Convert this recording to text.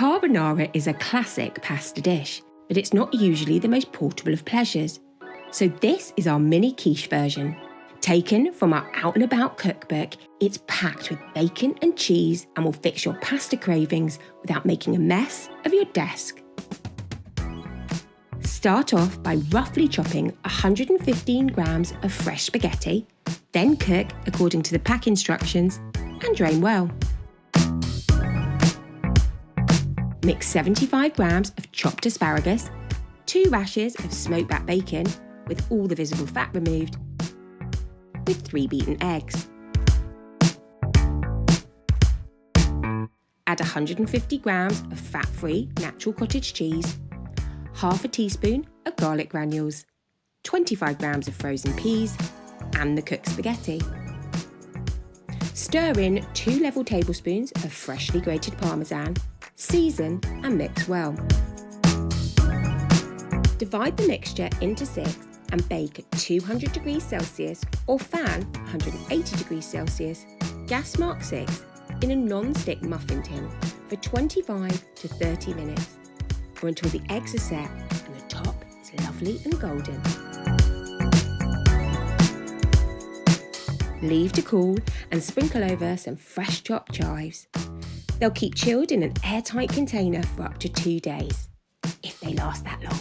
Carbonara is a classic pasta dish, but it's not usually the most portable of pleasures. So this is our mini quiche version. Taken from our out and about cookbook, it's packed with bacon and cheese and will fix your pasta cravings without making a mess of your desk. Start off by roughly chopping 115 grams of fresh spaghetti, then cook according to the pack instructions and drain well. Mix 75 grams of chopped asparagus, 2 rashers of smoked back bacon with all the visible fat removed, with 3 beaten eggs. Add 150 grams of fat-free natural cottage cheese, half a teaspoon of garlic granules, 25 grams of frozen peas, and the cooked spaghetti. Stir in 2 level tablespoons of freshly grated Parmesan, season and mix well. Divide the mixture into 6 and bake at 200 degrees Celsius or fan 180 degrees Celsius, gas mark 6, in a non-stick muffin tin for 25 to 30 minutes, or until the eggs are set and the top is lovely and golden. Leave to cool and sprinkle over some fresh chopped chives. They'll keep chilled in an airtight container for up to 2 days, if they last that long.